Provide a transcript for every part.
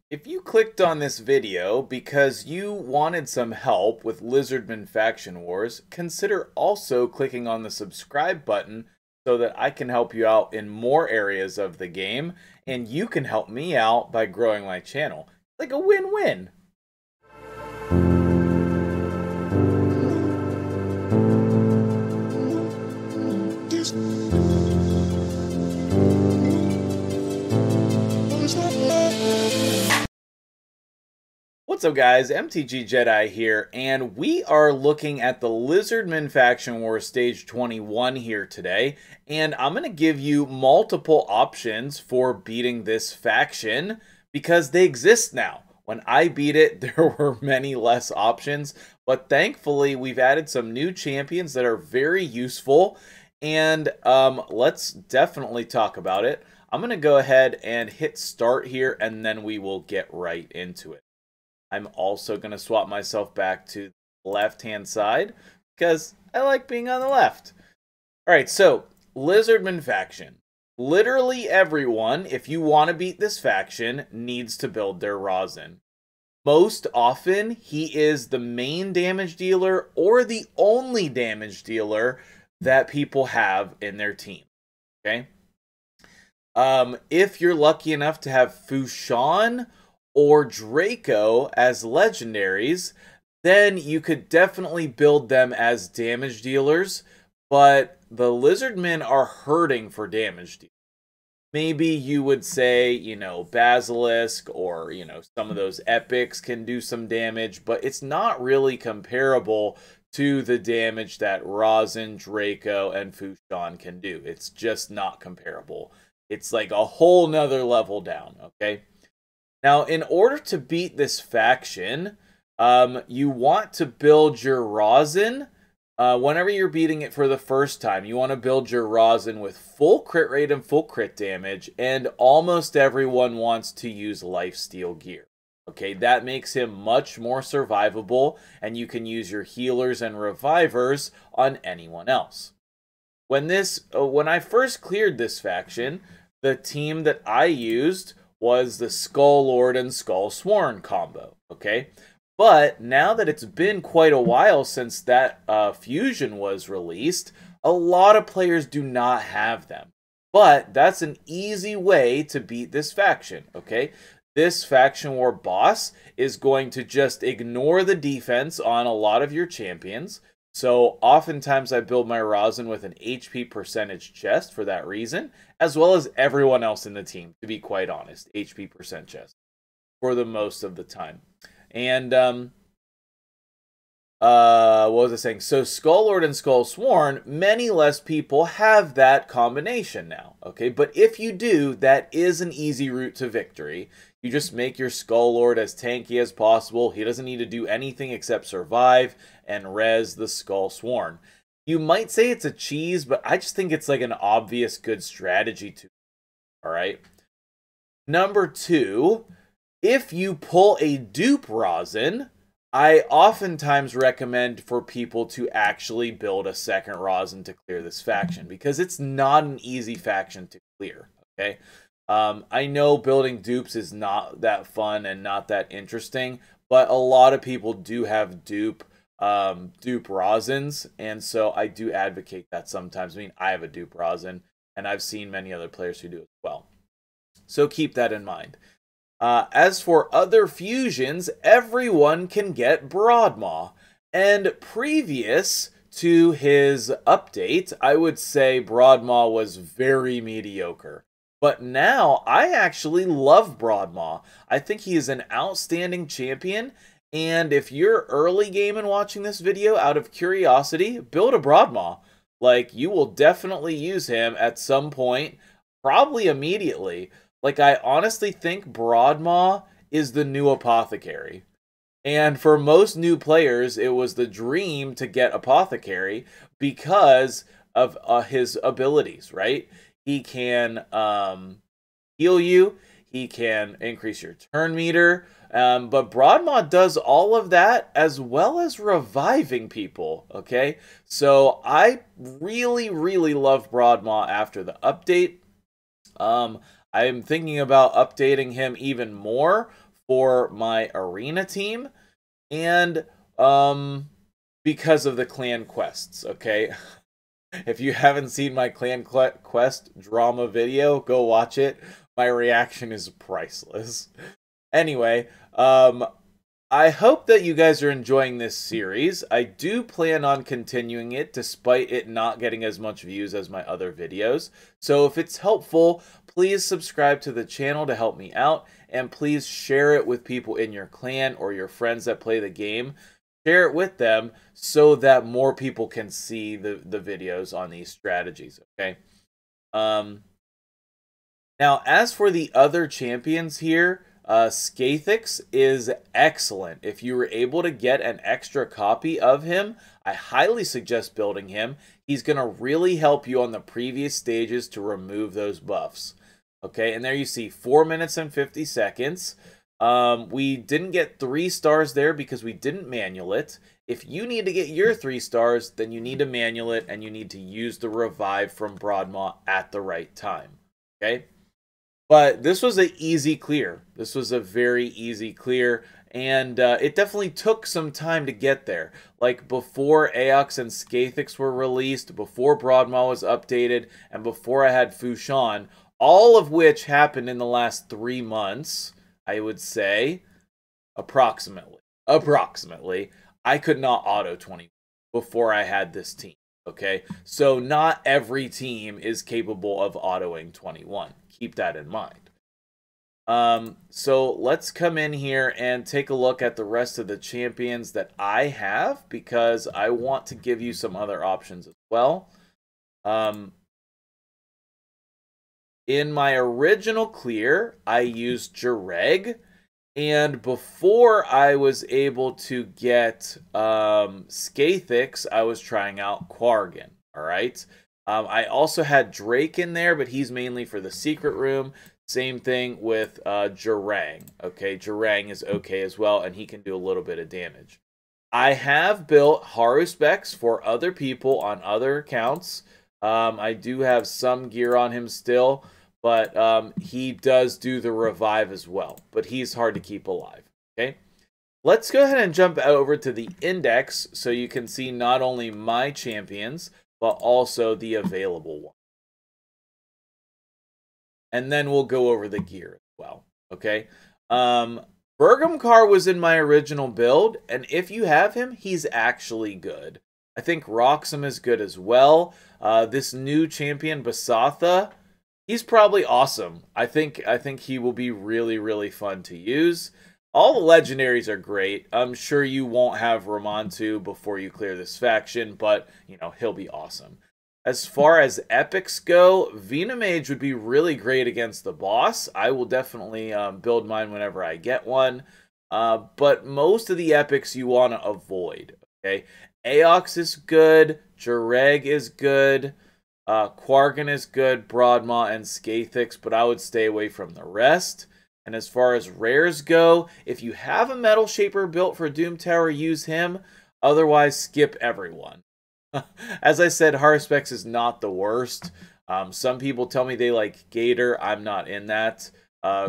If you clicked on this video because you wanted some help with Lizardmen Faction Wars, consider also clicking on the subscribe button so that I can help you out in more areas of the game, and you can help me out by growing my channel. Like a win-win. What's up guys, MtgJedi here, and we are looking at the Lizardmen Faction War Stage 21 here today, and I'm going to give you multiple options for beating this faction, because they exist now. When I beat it, there were many less options, but thankfully we've added some new champions that are very useful, and let's definitely talk about it. I'm going to go ahead and hit start here, and then we will get right into it. I'm also going to swap myself back to the left-hand side because I like being on the left. Alright, so Lizardmen faction. Literally everyone, if you want to beat this faction, needs to build their rosin. Most often, he is the main damage dealer or the only damage dealer that people have in their team. Okay? If you're lucky enough to have Fushan or Draco as legendaries, then you could definitely build them as damage dealers, but the Lizardmen are hurting for damage dealers. Maybe you would say, you know, Basilisk or, you know, some of those epics can do some damage, but it's not really comparable to the damage that Rosin, Draco, and Fushan can do. It's just not comparable. It's like a whole nother level down, okay? Now, in order to beat this faction, you want to build your rosin. Whenever you're beating it for the first time, you want to build your rosin with full crit rate and full crit damage, and almost everyone wants to use lifesteal gear. Okay, that makes him much more survivable, and you can use your healers and revivers on anyone else. When I first cleared this faction, the team that I used was the Skull Lord and Skull Sworn combo, okay? But now that it's been quite a while since that fusion was released, a lot of players do not have them. But that's an easy way to beat this faction, okay? This faction war boss is going to just ignore the defense on a lot of your champions. So oftentimes I build my rosin with an HP percentage chest for that reason, as well as everyone else in the team, to be quite honest. HP percent chest for the most of the time. And what was I saying? So Skull Lord and Skull Sworn, many less people have that combination now, okay? But if you do, that is an easy route to victory. You just make your Skull Lord as tanky as possible. He doesn't need to do anything except survive and res the Skull Sworn. You might say it's a cheese, but I just think it's like an obvious good strategy to. Alright? Number 2, if you pull a dupe rosin, I oftentimes recommend for people to actually build a second rosin to clear this faction, because it's not an easy faction to clear, okay? I know building dupes is not that fun and not that interesting, but a lot of people do have dupe rosins, and so I do advocate that sometimes. I mean, I have a dupe rosin, and I've seen many other players who do as well. So keep that in mind. As for other fusions, everyone can get Broadmaw, and previous to his update, I would say Broadmaw was very mediocre. But now, I actually love Broadmaw. I think he is an outstanding champion, and if you're early game and watching this video out of curiosity, build a Broadmaw. Like, you will definitely use him at some point, probably immediately. Like, I honestly think Broadmaw is the new Apothecary. And for most new players, it was the dream to get Apothecary because of his abilities, right? He can heal you, he can increase your turn meter, but Broadmaw does all of that as well as reviving people, okay? So I really, really love Broadmaw after the update. I am thinking about updating him even more for my arena team, and because of the clan quests, okay? If you haven't seen my clan quest drama video, go watch it. My reaction is priceless. Anyway, I hope that you guys are enjoying this series. I do plan on continuing it despite it not getting as much views as my other videos. So if it's helpful, please subscribe to the channel to help me out, and please share it with people in your clan or your friends that play the game. Share it with them so that more people can see the videos on these strategies, okay? Now, as for the other champions here, Skathix is excellent. If you were able to get an extra copy of him, I highly suggest building him. He's going to really help you on the previous stages to remove those buffs. Okay, and there you see 4 minutes and 50 seconds. We didn't get 3 stars there because we didn't manual it. If you need to get your 3 stars, then you need to manual it, and you need to use the revive from Broadmaw at the right time. Okay? But this was an easy clear. This was a very easy clear, and it definitely took some time to get there. Like before Aox and Skathix were released, before Broadmaw was updated, and before I had Fushan, all of which happened in the last 3 months, I would say, approximately, I could not auto 20 before I had this team. Okay, so not every team is capable of autoing 21. Keep that in mind. So let's come in here and take a look at the rest of the champions that I have, because I want to give you some other options as well. In my original clear, I used Jareg. And before I was able to get Skathix, I was trying out Quargan, all right? I also had Drake in there, but he's mainly for the secret room. Same thing with Jarang, okay? Jarang is okay as well, and he can do a little bit of damage. I have built Haruspecs for other people on other accounts. I do have some gear on him still, but he does do the revive as well. But he's hard to keep alive, okay? Let's go ahead and jump over to the index so you can see not only my champions, but also the available one. And then we'll go over the gear as well, okay? Bergamcar was in my original build, and if you have him, he's actually good. I think Roxham is good as well. This new champion, Basatha, he's probably awesome. I think he will be really, really fun to use. All the legendaries are great. I'm sure you won't have Ramontu before you clear this faction, but, you know, he'll be awesome. As far as epics go, Venamage would be really great against the boss. I will definitely build mine whenever I get one. But most of the epics you want to avoid, okay? Aox is good. Jareg is good. Quargan is good, Broadmaw, and Skathix, but I would stay away from the rest. And as far as rares go, if you have a Metal Shaper built for Doom Tower, use him. Otherwise, skip everyone. As I said, Haruspecs is not the worst. Some people tell me they like Gator. I'm not in that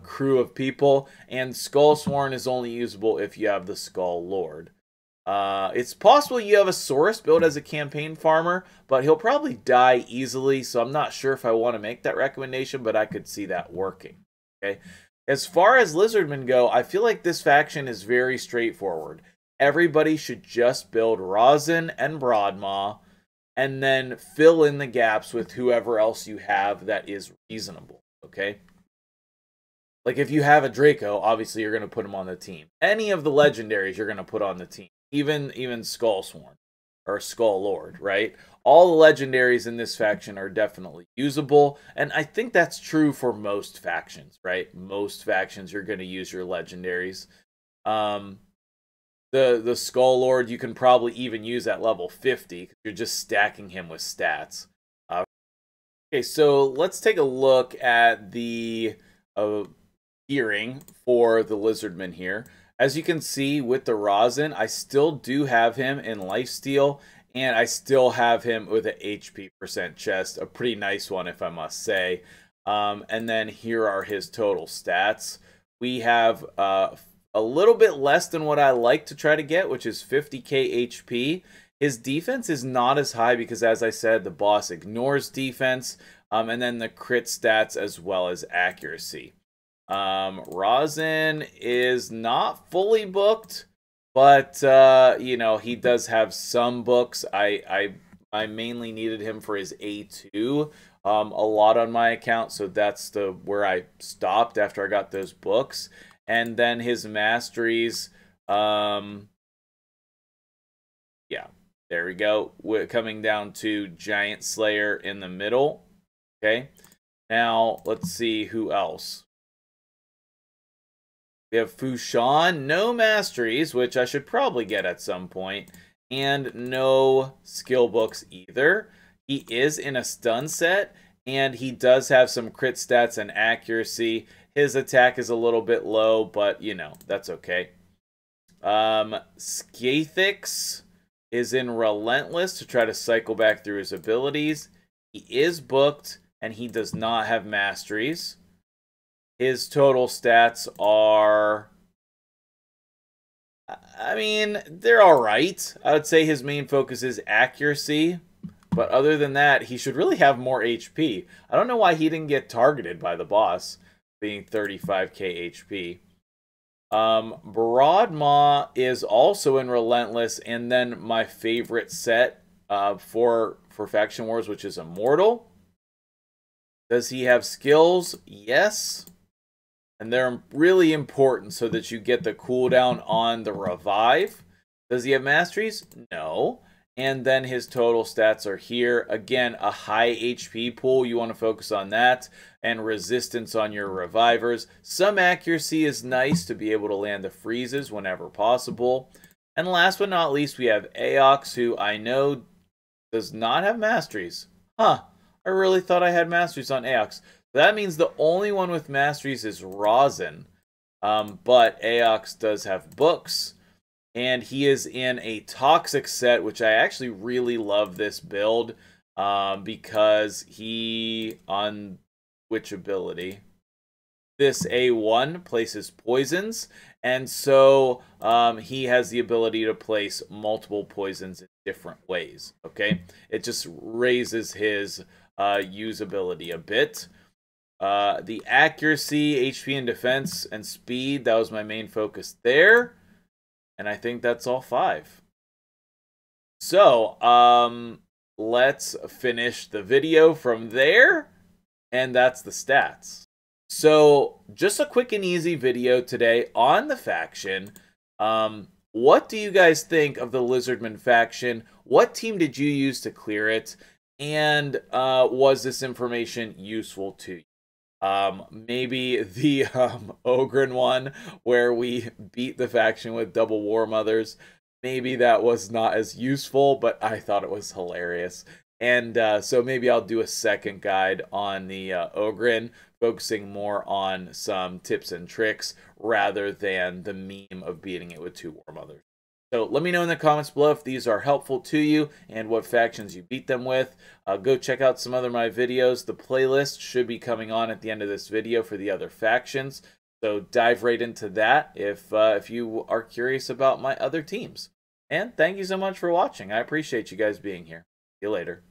crew of people. And Skullsworn is only usable if you have the Skull Lord. It's possible you have a Saurus built as a campaign farmer, but he'll probably die easily, so I'm not sure if I want to make that recommendation, but I could see that working. Okay. As far as Lizardmen go, I feel like this faction is very straightforward. Everybody should just build Rosin and Broadmaw, and then fill in the gaps with whoever else you have that is reasonable, okay? Like if you have a Draco, obviously you're going to put him on the team. Any of the legendaries you're going to put on the team. Even Skullsworn or Skull Lord, right? All the legendaries in this faction are definitely usable, and I think that's true for most factions, right? Most factions you're going to use your legendaries. The Skull Lord you can probably even use at level 50 because you're just stacking him with stats. Okay, so let's take a look at the gearing for the Lizardmen here. As you can see with the Rosin, I still do have him in lifesteal, and I still have him with an HP percent chest, a pretty nice one if I must say. And then here are his total stats. we have a little bit less than what I like to try to get, which is 50k HP. His defense is not as high because, as I said, the boss ignores defense, and then the crit stats as well as accuracy. Rosin is not fully booked, but you know, he does have some books. I mainly needed him for his A2 a lot on my account, so that's where I stopped after I got those books. And then his masteries, yeah, there we go. We're coming down to Giant Slayer in the middle. Okay, now let's see who else. We have Fushan, no masteries, which I should probably get at some point, and no skill books either. He is in a stun set, and he does have some crit stats and accuracy. His attack is a little bit low, but, you know, that's okay. Skathix is in Relentless to try to cycle back through his abilities. He is booked, and he does not have masteries. His total stats are, I mean, they're alright. I would say his main focus is accuracy. But other than that, he should really have more HP. I don't know why he didn't get targeted by the boss, being 35k HP. Broadmaw is also in Relentless, and then my favorite set for Faction Wars, which is Immortal. Does he have skills? Yes. And they're really important so that you get the cooldown on the revive. Does he have masteries? No. And then his total stats are here. Again, a high HP pool. You want to focus on that. And resistance on your revivers. Some accuracy is nice to be able to land the freezes whenever possible. And last but not least, we have Aox, who I know does not have masteries. Huh. I really thought I had masteries on Aox. That means the only one with masteries is Rosin. But Aox does have books. And he is in a Toxic set, which I actually really love this build. Because he, on which ability? This A1 places poisons. And so he has the ability to place multiple poisons in different ways. Okay? It just raises his usability a bit. The accuracy, HP and defense, and speed, that was my main focus there. And I think that's all 5. So, let's finish the video from there. And that's the stats. So, just a quick and easy video today on the faction. What do you guys think of the Lizardmen faction? What team did you use to clear it? And was this information useful to you? Maybe the Ogren one where we beat the faction with double War Mothers. Maybe that was not as useful, but I thought it was hilarious. And so maybe I'll do a second guide on the Ogren, focusing more on some tips and tricks rather than the meme of beating it with 2 War Mothers. So let me know in the comments below if these are helpful to you and what factions you beat them with. Go check out some other of my videos. The playlist should be coming on at the end of this video for the other factions. So dive right into that if you are curious about my other teams. And thank you so much for watching. I appreciate you guys being here. See you later.